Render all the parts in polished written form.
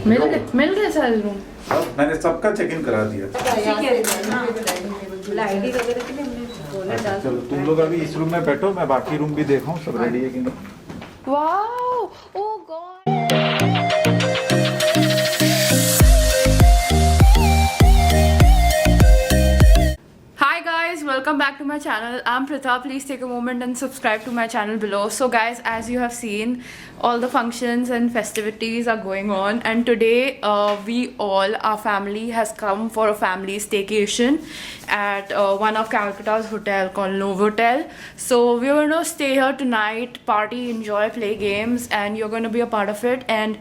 मिल गया सारे रूम। मैंने सबका चेक इन करा दिया। आईडी वगैरह के लिए हमने बोला डाल। चलो तुम लोग अभी इस रूम में बैठो, मैं बाकी रूम भी देखा हूँ सब रेडी है कि नहीं। Wow, oh God. Hi guys, welcome back to my channel. I'm Pritha. Please take a moment and subscribe to my channel below. So guys, as you have seen, all the functions and festivities are going on, and today our family has come for a family staycation at one of Calcutta's hotel called Novotel. So we're going to stay here tonight, party, enjoy, play games, and you're going to be a part of it. And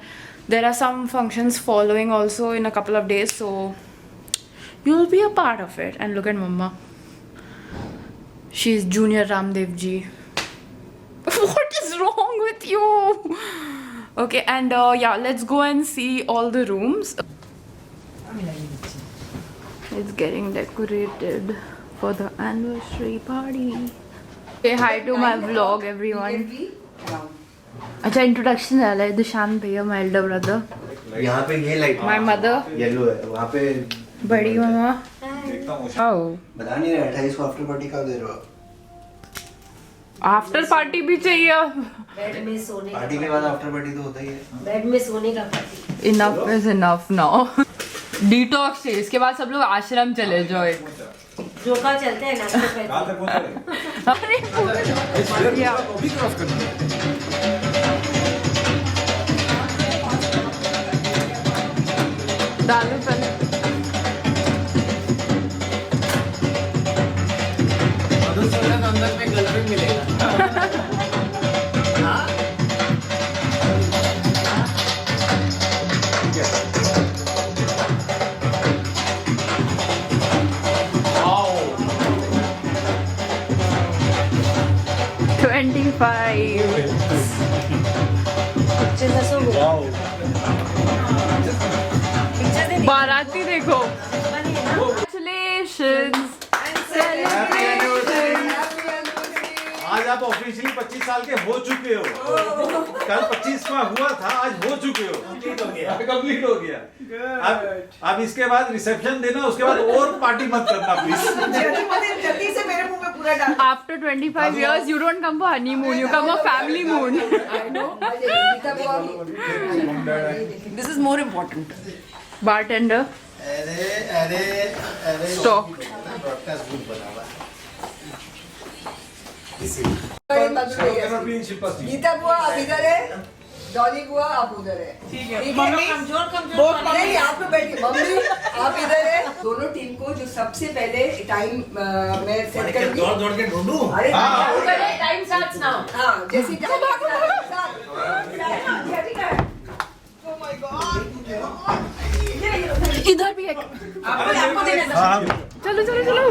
there are some functions following also in a couple of days, so you'll be a part of it. And look at Mama. She's Junior Ramdev ji. What is wrong with you? Okay, and yeah, let's go and see all the rooms. It's getting decorated for the anniversary party. Say hi to my vlog, everyone. अच्छा introduction है दुशान भैया, my elder brother. यहाँ पे ये light My mother. Yellow है, वहाँ पे बड़ी मामा. Oh. बता नहीं रहा 28 को आफ्टर पार्टी कब दे रहे हो? आफ्टर पार्टी भी चाहिए. बेड में सोने का पार्टी के बाद आफ्टर पार्टी तो होता ही है। बेड में सोने का party. Enough is enough now. Detox है, इसके बाद सब लोग आश्रम चले जाओ. जोका चलते हैं ना तो अरे या डालो पहले. अंदर में गर्लफ्रेंड मिलेगा। 25. बाराती देखो. Congratulations. आज आप ऑफिशियली 25 साल के हो चुके हो। कल 25वां हुआ था, आज हो चुके हो। कंप्लीट हो गया। अब इसके बाद रिसेप्शन देना, उसके बाद और पार्टी मत करना प्लीज। जल्दी से मेरे मुंह में पूरा डाल। After 25 years, you don't come for honeymoon, you come for family moon. I know. This is more important. Bartender. अरे Stock. ब्रॉडकास्ट ग्रुप बना हुआ है। गीता बुआ आप इधर है, डॉली बुआ आप उधर है. ठीक है मम्मी कमजोर नहीं, आप लोग बैठिए. मम्मी आप इधर है. दोनों टीम को जो सबसे पहले टाइम मैं सेट करूंगी. दौड़ के ढूंढूं। अरे टाइम स्टार्ट्स नाउ। हाँ जैसी टाइम इधर भी एक. आपको देना था। चलो चलो चलो.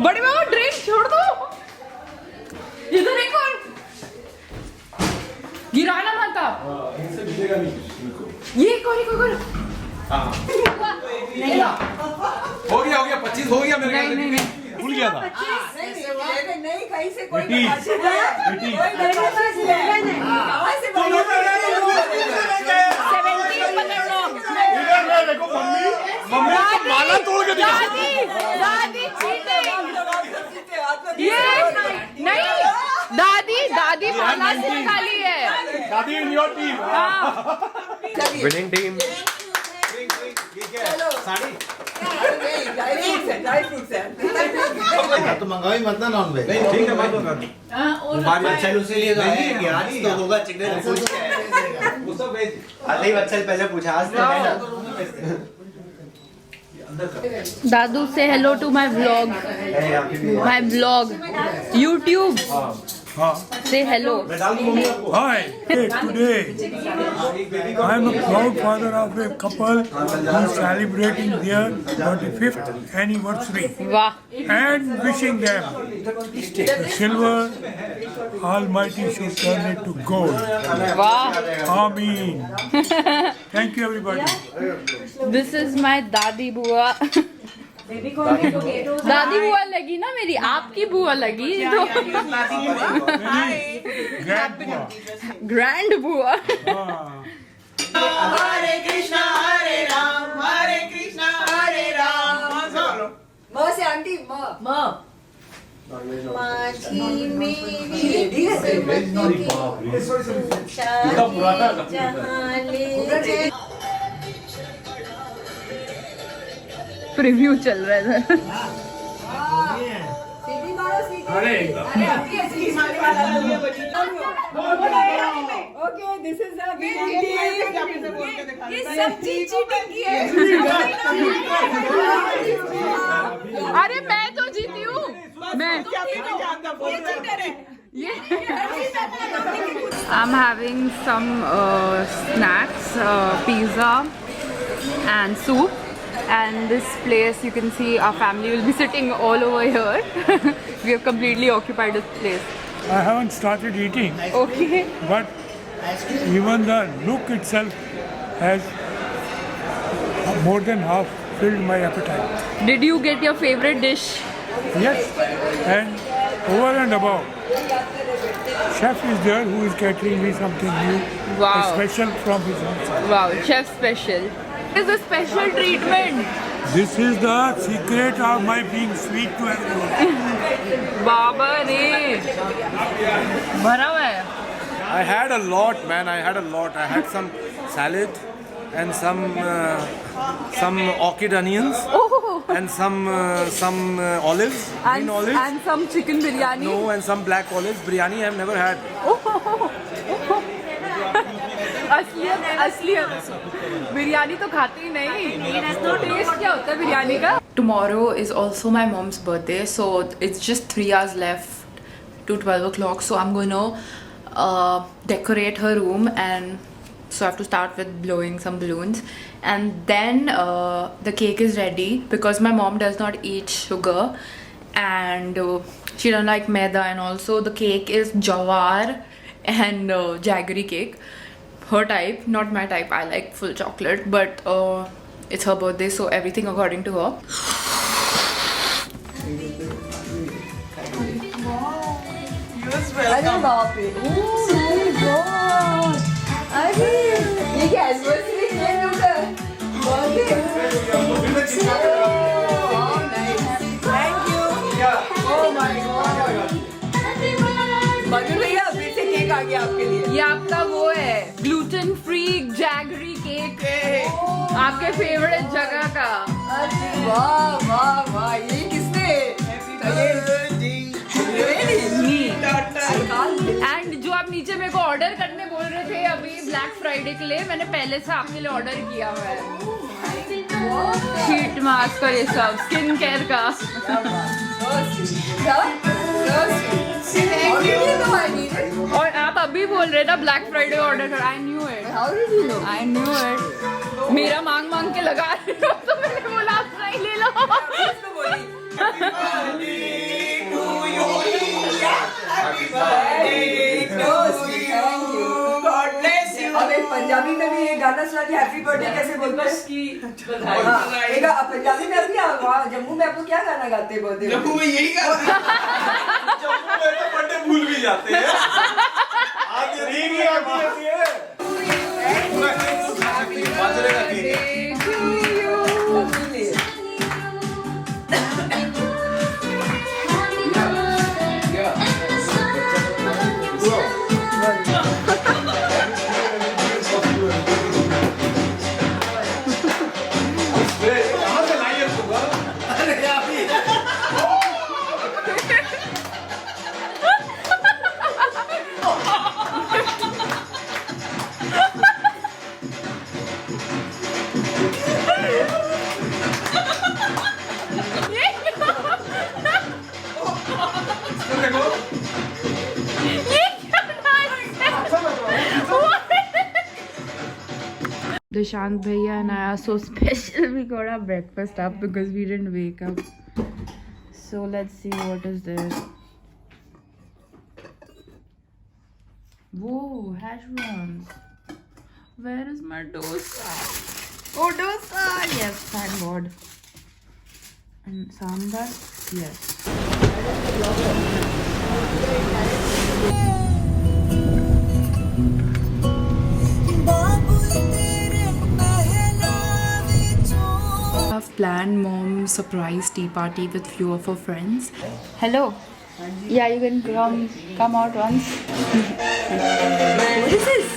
बड़े बाबा ड्रिंक छोड़ दो. इधर एक और. गिराना मत आप. ये एक और. हो गया 25 हो गया मेरे ख्याल से। नहीं. भूल गया था। नहीं कहीं से कोई बेटी। मम्मी माला तोड़ के दिखा। दादी cheating. ये नहीं. दादी माला से खाली है. दादी in your team. Winning team. Sari dry fruits है. तो मंगाओ मत ना नॉन वेज। नहीं ठीक है, बात होगा। बच्चन उसे लिए तो आए कि आज तो होगा चिकन पूछ के आए। वो सब वेज। अरे बच्चन पहले पूछा आज तो है ना। दादू से hello to my vlog. YouTube. Say hello. Hi, today I am a proud father of a couple who is celebrating their 25th anniversary वाह. and wishing them the silver Almighty should turn it to gold. वाह. Amen. Thank you everybody. This is my दादी बुआ. दादी बुआ लगी ना मेरी, आपकी बुआ लगी तो Grandpa. ग्रैंड बुआ. हरे कृष्णा हरे राम म से आंटी म माझी मेरी प्रीव्यू चल रहा है इधर। सीधी मारो सीधी अरे अरे अभी ऐसी मारने वाला ओके दिस इज द ये सब चीटिंग की है अरे मैं तो जीती हूँ मैं I'm having some snacks, pizza and soup, and this place you can see our family will be sitting all over here. We have completely occupied this place. I haven't started eating, Okay. but even the look itself has more than half filled my appetite. Did you get your favorite dish? Yes, and over and above, chef is there who is catering me something new, Wow. special from his own side. Wow, chef special. This is a special treatment. This is the secret of my being sweet to everyone. बाबा रे भरा हुआ है। I had a lot, man. I had a lot. I had some salad and some orchid onions Oh, and some olives, green olives. and some chicken biryani. No, and some black olives. Biryani I've never had. असलियत बिरयानी तो खाते ही नहीं। Test क्या होता है बिरयानी का? Tomorrow is also my mom's birthday, so it's just 3 hours left to 12 o'clock. So I'm going to decorate her room, and so I have to start with blowing some balloons, and then the cake is ready because my mom does not eat sugar, and she don't like maida, and also the cake is jawar and jaggery cake. Her type, not my type. I like full chocolate, but it's her birthday, so everything according to her. अरे बाप रे अरे ये क्या anniversary cake उधर thank you oh my god Madhu भैया फिर से केक आ गया आपके लिए ये आपका वो है ग्लूटेन फ्री जैगरी केक, आपके फेवरेट जगह का। अरे वाह वाह वाह ये किसने एंड जो आप नीचे मेरे को ऑर्डर करने बोल रहे थे अभी ब्लैक फ्राइडे के लिए, मैंने पहले से आपके लिए ऑर्डर किया हुआ है। शीट मास्क और ये सब स्किन केयर का। और आप अभी बोल रहे थे ब्लैक फ्राइडे ऑर्डर कर। I knew it, I knew it. मेरा मांग मांग के लगा रहे हो तो मैंने बोला आप नहीं ले लो। अब एक पंजाबी में भी ये गाना सुना कि हैप्पी बर्थडे कैसे बोलते हैं? एक पंजाबी में अभी वहाँ जम्मू में आपको क्या गाना गाते हैं बर्थडे? जम्मू में यही गाना जम्मू में तो बर्थडे भूल भी जाते हैं। आज ये रील ही आती है। पूरा केक बाजरे का केक है। कहाँ से लाई है सुबह? अरे अभी देखो Dishant bhaiya and I are so special. We got our breakfast up because we didn't wake up. So let's see what is there. Whoa, hash browns. Where is my dosa? Oh, dosa! Yes, thank God. And sambar? Yes. Babul planned mom's surprise tea party with few of her friends. Hello. Yeah, you can come out once. What is this?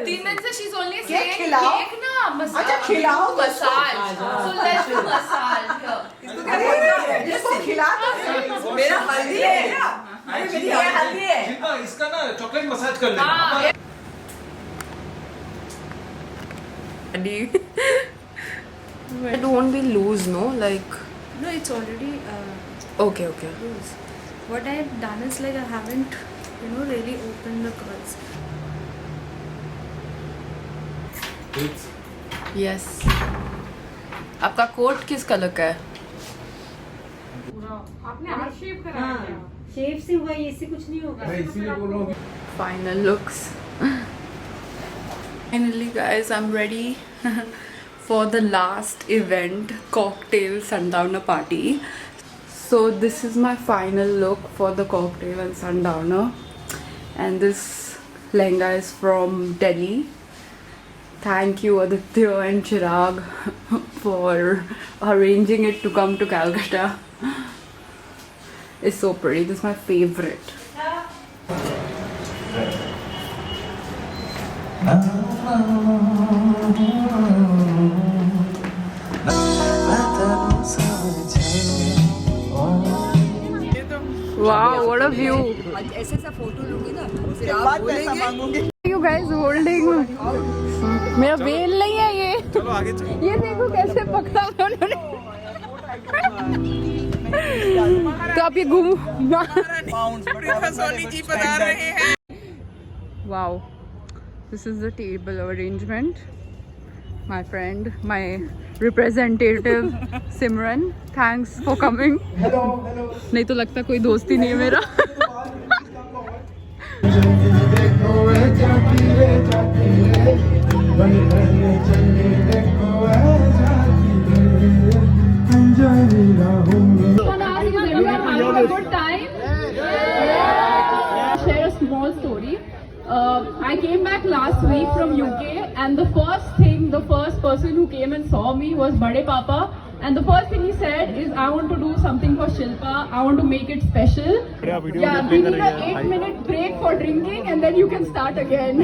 तीन दिन से she's only saying खिलाओ? cake ना massage. अच्छा, खिलाओ तो massage. So let's do massage here. इसको खिला दो। मेरा हल्दी है क्या? मेरी हल्दी है। शिल्पा, इसका ना चॉकलेट मसाज कर लेना. हाँ. It won't be loose, no? Like. No, it's already Okay. loose. What I have done is like I haven't, really opened the curls. Yes. आपका कोट किस कलर का है? शेव से हुआ है, इससे कुछ नहीं होगा। Final looks. Finally, guys, I'm ready for the last event, cocktail sundowner party. So this is my final look for the cocktail and sundowner, and this lehenga is from Delhi. Thank you Aditya and Chirag for arranging it to come to Calcutta. It's so pretty. This is my favorite. Wow, what a view. ऐसे सा photo लूंगी ना फिर आप बोलेंगे You guys holding? मेरा bell नहीं है ये. चलो आगे चलो. ये देखो कैसे पकड़ा उन्होंने. तो आप ये घूम. Wow, this is the table arrangement. My friend, my representative Simran, thanks for coming. नहीं तो लगता कोई दोस्ती नहीं है मेरा. Good time. Share a small story. I came back last week from UK, and the first person who came and saw me was Bade Papa. And the first thing he said is, I want to do something for Shilpa. I want to make it special. Yeah, we need an 8-minute break for drinking, and then you can start again.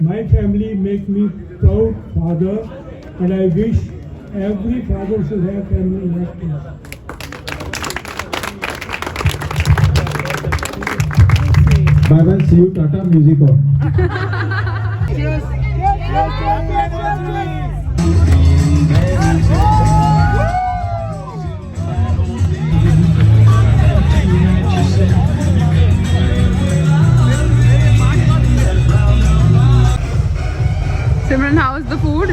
My family make me proud father, and I wish every father should have family like this. Bye bye, see you, Tata, music on. Simran, how is the food?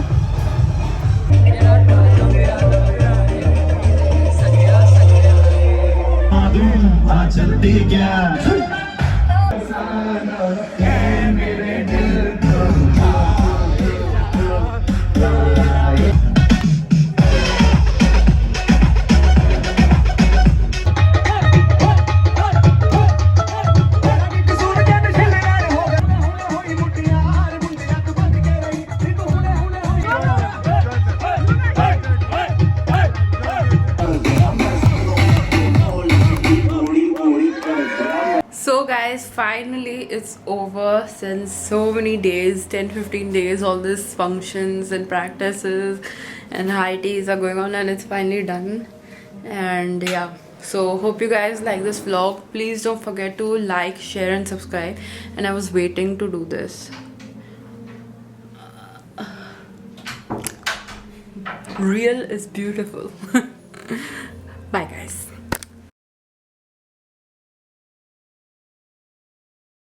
So guys, finally it's over. Since so many days, 10-15 days, all these functions and practices and high teas are going on, and it's finally done. And yeah, so hope you guys like this vlog. Please don't forget to like, share and subscribe. And I was waiting to do this. Real is beautiful. Bye guys.